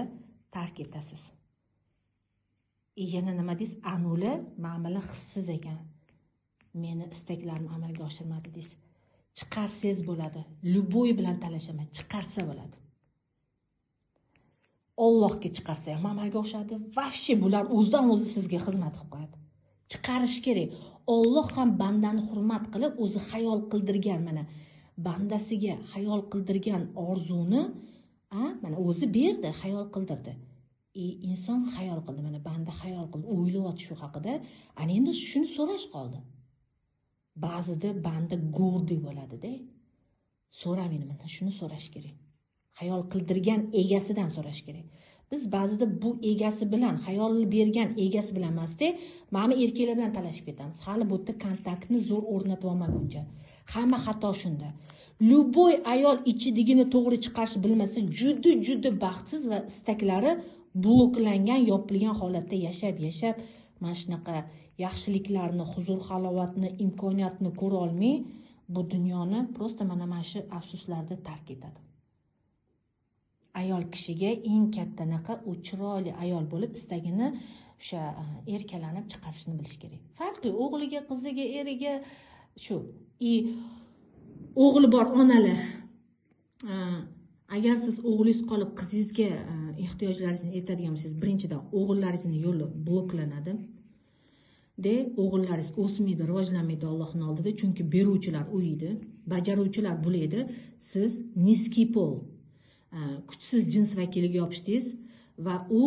tark etasiz. Yana nima deysiz? Anuli ma'mala hissiz ekan. Meni istaklarim amalga oshirmadi deysiz. Chiqarsangiz bo'ladi. Luboy bilan talashama, chiqarsa bo'ladi. Allohga chiqarsa ham amalga oshadi. Vafshi bular o'zidan o'zi sizga xizmat qilib qo'yadi. Chiqarish kerak. Alloh ham bandani hurmat qilib, o'zi xayol qildirgan mana bandasiga xayol qildirgan orzuni, mana o'zi berdi, xayol qildirdi. Inson xayol qildi, mana banda xayol qildi, o'ylayapti shu haqida. Ana endi shuni so'rash qoldi. Ba'zida banda go'rdi bo'ladi-da. So'ramaydi, mana shuni so'rash kerak. Xayol qildirgan egasidan so'rash kerak. Biz ba'zida bu egasi bilan, xayol bergan egasi bilan emasda, mana erkaklar bilan talashib ketamiz. Hali bu yerda kontaktni zo'r o'rnatib olmaguncha. Hamma xato shunda. Luboy ayol ichidigini to'g'ri chiqarish bilmasa, juda baxtsiz va istaklari bloklangan, yopilgan holatda yashab, mana shunaqa yaxshiliklarni, huzur, halovatni, imkoniyatni ko'ra olmay, bu dunyoni prosta mana shu afsuslarda tark etadi. Ayol kishiga eng katta naqa u chiroyli ayol bo'lib istagini o'sha erkalanib chiqarishni bilish kerak. Farqi o'g'liga, qiziga, eriga shu. O'g'li bor onalar. Agar siz o'g'lingiz qolib qizingizga ehtiyojlaringizni aytadigan bo'lsangiz, birinchidan o'g'illaringizning yo'li bloklanadi. De o'g'illaringiz o'smaydi, rivojlanmaydi Allohning oldida, chunki beruvchilar u edi, bajaruvchilar bu edi. Siz niskiy pol, kuchsiz jins vakiliga yopishdingiz va u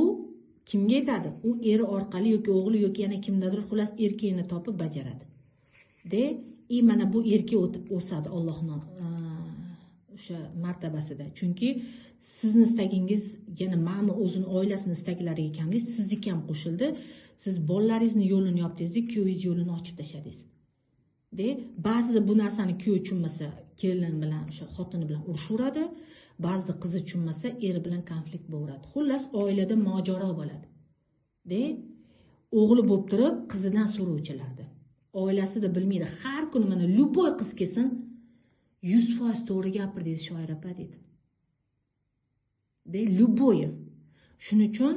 kimga aytadi? U eri orqali yoki o'g'li yoki yana kimdadir, xullas erkakni topib bajaradi. De mana bu erkak o'sadi Allohning o'sha martabasida. Chunki sizni istagingiz, yana mana o'zini oilasini istaklariga kamlik sizniki ham qo'shildi. Siz bolalaringizni yo'lini yopdingiz, kuyovingiz yo'lini ochib tashladingiz. De ba'zida bu narsani kuyov tushunmasa, kelin bilan o'sha xotini bilan urushaveradi, ba'zida qizi tushunmasa, eri bilan konflikt bo'laveradi. Xullas oilada mojaro bo'ladi. De o'g'li bo'lib turib qizidan so'rovchilardi. Oilasida bilmaydi, har kuni mana luboy qiz kelsin 100% to'g'ri gapirdingiz shoir opa dedi. De luboy. Shuning uchun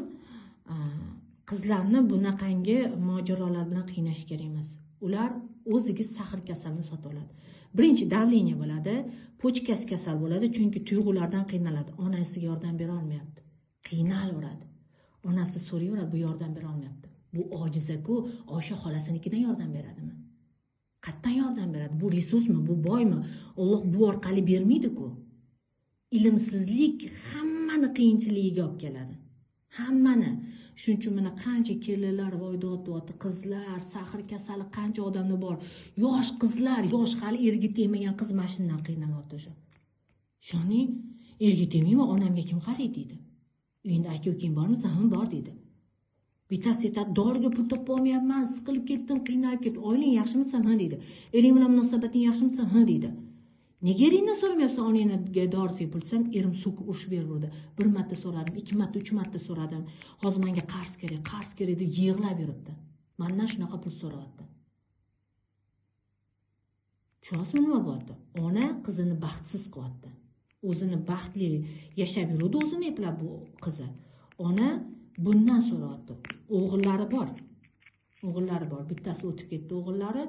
qizlarni bunaqangi mojarolar bilan qiynash kerak emas. Ular o'ziga sahr kasalini sotib oladi. Birinchi davleniya bo'ladi, pochkasi kasal bo'ladi, chunki tuyg'ulardan qiynaladi. Onasiga yordam bera olmayapti. Qiynalaveradi. Onasi so'rayveradi, bu yordam bera olmayapti. Bu ojiza-ku, Oysha xolasinikidan yordam beradimi? Qayerdan yordam beradi? Bu resursmi, bu boymi? Alloh bu orqali bermaydi-ku. Ilmsizlik hammani qiyinchiligiga olib keladi. Hammani. Shuning uchun mana qancha kelinlar voyda o'tyapti, qizlar, sahr kasali qancha odamni bor. Yosh qizlar, yosh hali erga tegmagan qiz mashinadan qiynalyapti o'sha. Shuni erga tegmaymi, onamga kim qaraydi deydi. Uyingda aka-ukang bormi? Ham bor deydi. Bittasi aytadi, doriga pul topib olmayapman, siqilib ketdim, qiynalib ketdim. Oilang yaxshimisan? Ha deydi. Ering bilan munosabating yaxshimisan? Ha deydi. Nega eringdan so'ramayapsan? Onangga dorisiga pul desam, erim so'kib urishib berdi. Bir marta so'radim, 2 marta, 3 marta so'radim. Hozir menga qarz kerak deb yig'lab yuribdi. Mendan shunaqa pul so'rayapti. Tushunasizmi nima bo'lyapti? Ona qizini baxtsiz qilyapti. O'zini baxtli yashab yurdi, o'zini eplab bu qizi. Ona bundan so'rayapti. O'g'illari bor. Bittasi o'tib ketdi o'g'illari.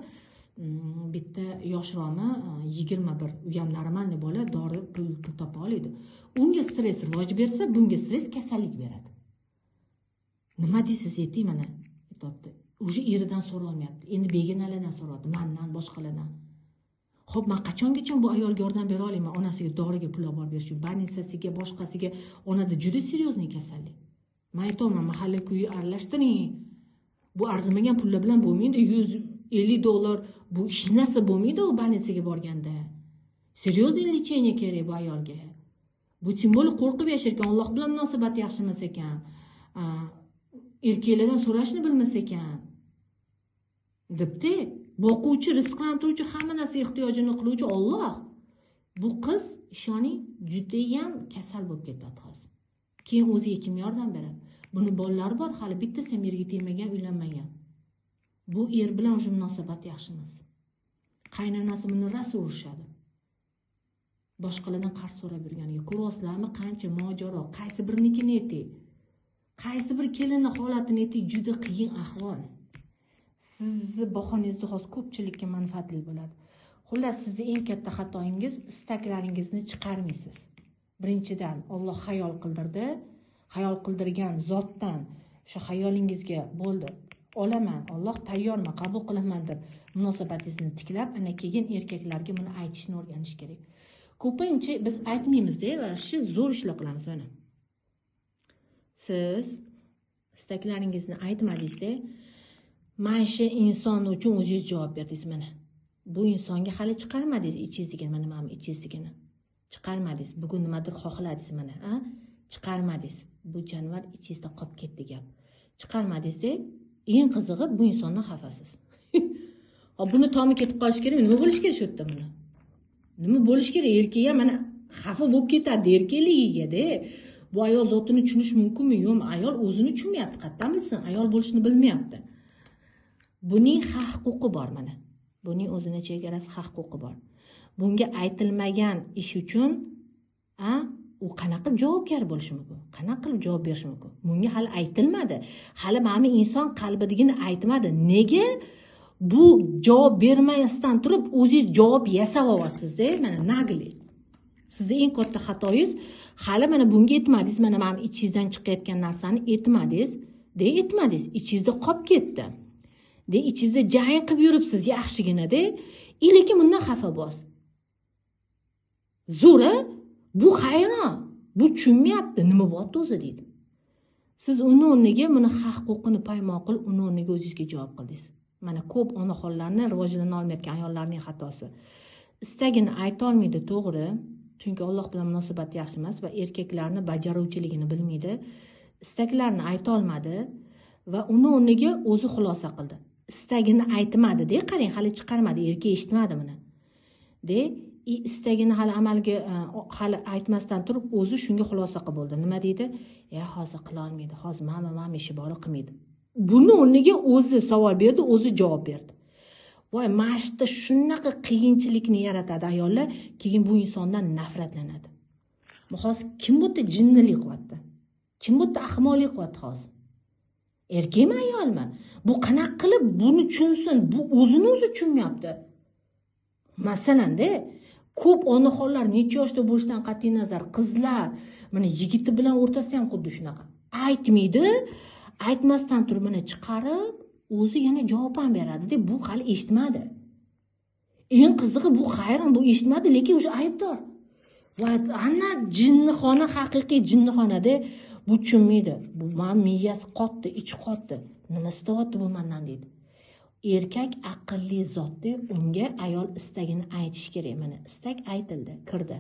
Bitta yoshroqmi 21, u ham normalniy bola, dori pul topa oladi. Unga stress rivoj bersa, bunga stress kasallik beradi. Nima deysiz ayting mana? Aytibdi. O'sha eridan so'ra olmayapti. Endi begonalardan so'radi, mendan, boshqalardan. Xo'p, men qachongacha bu ayolga yordam bera olayman? Onasiga doriga pul olib berish, больницasiga, boshqasiga. Onada juda seryozni kasallik. Men aytaman, mahalla kuyi aralashtiring. Bu arzimagan pullar bilan bo'lmaydi. $150 bu hech narsa bo'lmaydi u больницаga borganda. Серьезный лечение kerak bu ayolga. Bu tim bo'lib qo'rqib yasharkan, Alloh bilan munosabati yaxshi emas ekan. Erkaklardan so'rashni bilmas ekan. Debdi, boquvchi, rizqlantiruvchi, hamma narsa ehtiyojini qiluvchi Alloh. Bu qiz ishoning juda ham kasal bo'lib ketadi hozir. Keyin o'ziga kim yordam beradi? Buni bolalari bor, hali bittasi ham yerga tegmagan, uylanmagan. Bu er bilan o'sha munosabat yaxshi emas. Qaynonasi buni rosa urishadi. Boshqalardan qarz so'rab yurganiga ko'ryapsizlarmi, qancha mojaro, qaysi birnikini ayting. Qaysi bir kelinning holatini ayting, juda qiyin ahvol. Sizni bahonangizda hozir ko'pchilikka manfaatli bo'ladi. Xullas, sizning eng katta xatoingiz istaklaringizni chiqarmaysiz. Birinchidan Alloh xayol qildirdi. Xayol qildirgan zotdan shu xayolingizga bo'ldi. Olaman, Alloh tayyorman, qabul qilaman deb munosabatingizni tiklab, ana keyin erkaklarga buni aytishni o'rganish kerak. Ko'pincha biz aytmaymiz-da, va shu zo'r ishlar qilamiz mana. Siz istaklaringizni aytmadingiz-da, mana shu inson uchun o'zingiz javob berdingiz mana. Bu insonga hali chiqarmadingiz ichingizga, mana ichingizga. Chiqarmadingiz. Bugun nimadir xohladingiz mana, ha? Chiqarmadingiz. Bu jonivor ichingizda qolib ketdi gap. Chiqarmadingiz-da, eng qizig'i bu insondan xafasiz. Buni tomi ketib qolish kerak. Nima bo'lish kerak shu yerda buni? Nima bo'lish kerak? Erkak ham mana xafa bo'lib ketadi erkakligiga-da. Bu ayol zotini tushunish mumkinmi? Yo'qmi? Ayol o'zini tushunmayapti. Qayerdan bilsin? Ayol bo'lishni bilmayapti. Buning haq-huquqi bor mana. Buning o'zini chegarasi, haq-huquqi bor. Bunga aytilmagan ish uchun, u qanaqa javobgar bo'lishi mumkin? Qanaqa qilib javob berishi mumkin? Bunga hali aytilmadi. Hali mana inson qalbidagini aytmadi. Nega bu javob bermasdan turib o'zingiz javob yasab olasizda? Mana nagli. Sizning eng katta xatoyingiz hali mana bunga yetmadingiz. Mana ichingizdan chiqayotgan narsani yetmadingiz. Ichingizda qolib ketdi. de ichingizda jang qilib yuribsiz yaxshigina-da, lekin bundan xafa bo'lasiz. Zo'ra, bu hayron, bu tushunmayapti, nima bo'lyapti o'zi deydi. Siz uni o'rniga buni haq-huquqini paymo qilib, uni o'rniga o'zingizga javob qildingiz. Mana ko'p onaxonlarni rivojlana olmayotgan ayollarning xatosi. Istagini ayta olmaydi, to'g'ri, chunki Alloh bilan munosabati yaxshi emas va erkaklarni bajaruvchiligini bilmaydi. Istaklarini ayta olmadi va uni o'rniga o'zi xulosa qildi. Istagini aytmadi-da, qarang, hali chiqarmadi, erkak eshitmadi buni. Istagini hali amalga hali aytmasdan turib o'zi shunga xulosa qilib bo'ldi. Nima deydi? Hozir qila olmaydi. Hozir mana ishi bor qilmaydi. Buni o'rniga o'zi savol berdi, o'zi javob berdi. Voy, mashqda shunaqa qiyinchilikni yaratadi ayollar, keyin bu insondan nafratlanadi. Bu hozir kim bu yerda jinnilik qilyapti? Kim bu yerda ahmoqlik qilyapti hozir? Erkakmi, ayolmi? Bu qanaqa qilib buni tushunsin? Bu o'zini o'zi tushunmayapti. Masalan-da, ko'p onaxonlar necha yoshda bo'lishidan qat'iy nazar, qizlar mana yigiti bilan o'rtasida ham xuddi shunaqa. Aytmaydi, aytmasdan turib mana chiqarib, o'zi yana javob ham beradi-da, bu hali eshitmadi. Eng qizig'i bu hayron, bu eshitmadi, lekin o'sha aybdor. Va ana jinnixona, haqiqiy jinnixonada bu tushunmaydi. Bu men miyasi qotdi, ichi qotdi. Nima istayapti bu mendan deydi. Erkak aqlli zotda, unga ayol istagini aytish kerak. Mana istak aytildi, kirdi.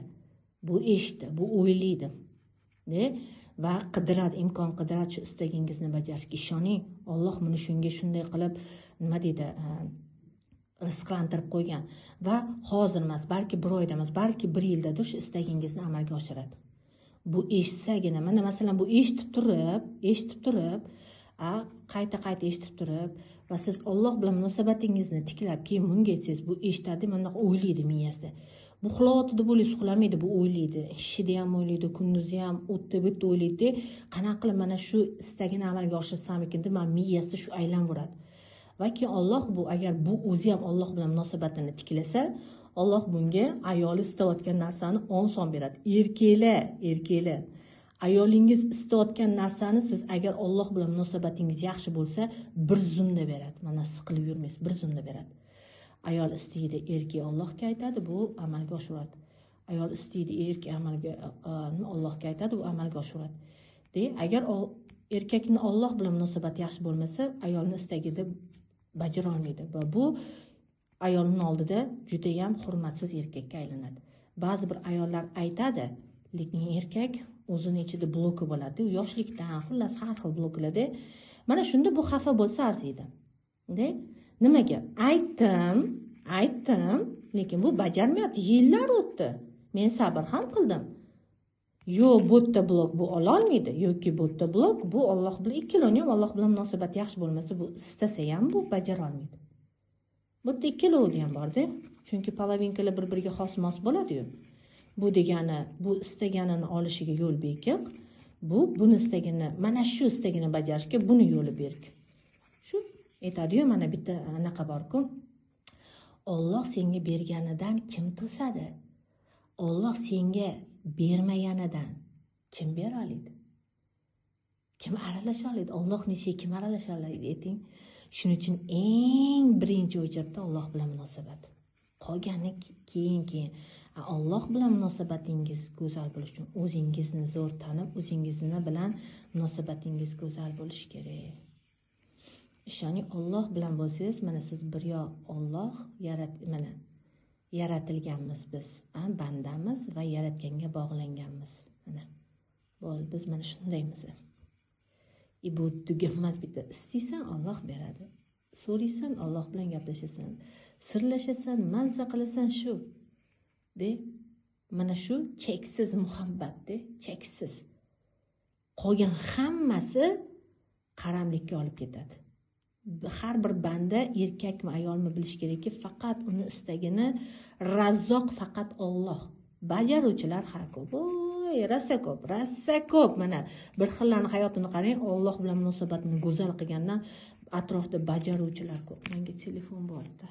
Bu eshitdi, bu o'ylaydi. Va qidiradi, imkon qidiradi shu istagingizni bajarishga. Ishoning, Alloh buni shunga shunday qilib, nima deydi, rizqlantirib qo'ygan va hozir emas, balki bir oyda emas, balki bir yildadir shu istagingizni amalga oshiradi. Bu eshitsagina, mana masalan bu eshitib turib, qayta eshitib turib va siz Alloh bilan munosabatingizni tiklab, keyin bunga aytsangiz, bu eshitadi, mana o'ylaydi miyasida. Bu uxlayotdi deb o'ylaysiz, uxlamaydi, bu o'ylaydi. Ishida ham o'ylaydi, kunduzi ham o'tda bitda o'ylaydi. Qanaqa qilib mana shu istagini amalga oshirsam ekan deb men miyasida shu aylanveradi. Va keyin Alloh bu, agar bu o'zi ham Alloh bilan munosabatini tiklasa, Alloh bunga ayoli istayotgan narsani oson beradi. Erkaklar, ayolingiz istayotgan narsani siz agar Alloh bilan munosabatingiz yaxshi bo'lsa, bir zumda beradi. Mana siqilib yurmaysiz, bir zumda beradi. Ayol istaydi, erkak Allohga aytadi, bu amalga oshiradi. Ayol istaydi, erkak Allohga aytadi, bu amalga oshiradi. Agar erkakning Alloh bilan munosabati yaxshi bo'lmasa, ayolning istagida bajara olmaydi va bu ayolning oldida juda ham hurmatsiz erkakka aylanadi. Ba'zi bir ayollar aytadi, lekin erkak o'zini ichida bloki bo'ladi, yoshlikdan, xullas har xil bloklarda. Mana shunda bu xafa bo'lsa arziydi. Nimaga? Aytdim, lekin bu bajarmayapti. Yillar o'tdi. Men sabr ham qildim. Bu yerda blok bu ola olmaydi, yoki bu yerda blok bu Alloh bilan ikkilovni ham Alloh bilan munosabat yaxshi bo'lmasa, bu istasa ham bu bajara olmaydi. Bu yerda ikkilovi ham bor-da. Chunki polovinkalar bir-biriga xos-mos bo'ladi-yu. Bu degani, bu istaganini olishiga yo'l bekiq, buni istagini, mana shu istagini bajarishga buni yo'li berk. Shu aytadi-yu, mana bitta anaqa bor-ku. Alloh senga berganidan kim to'sadi? Alloh senga bermaganidan kim bera oladi? Kim aralasha oladi? Allohning ishiga kim aralasha oladi ayting? Shuning uchun eng birinchi o'chirda Alloh bilan munosabat. Qolgani keyin. Alloh bilan munosabatingiz go'zal bo'lishi uchun o'zingizni zo'r tanib, o'zingizni bilan munosabatingiz go'zal bo'lishi kerak. Ishoning, Alloh bilan bo'lsangiz, mana siz bir Alloh mana yaratilganmiz biz, bandamiz va yaratganga bog'langanmiz. Mana biz mana shundaymiz. Bu tugamas bitta. Istaysan Alloh beradi. So'raysan Alloh bilan gaplashasan, sirlashasan, mazza qilasan shu. Mana shu cheksiz muhabbat, cheksiz. Qolgan hammasi qaramlikka olib ketadi. Har bir banda, erkakmi, ayolmi bilish kerakki, faqat uni istagini Razzoq faqat Alloh. Bajaruvchilar har ko'p. Rasa ko'p. Mana bir xillarning hayotini qarang, Alloh bilan munosabatini go'zal qilgandan atrofda bajaruvchilar ko'p. Menga telefon bordi.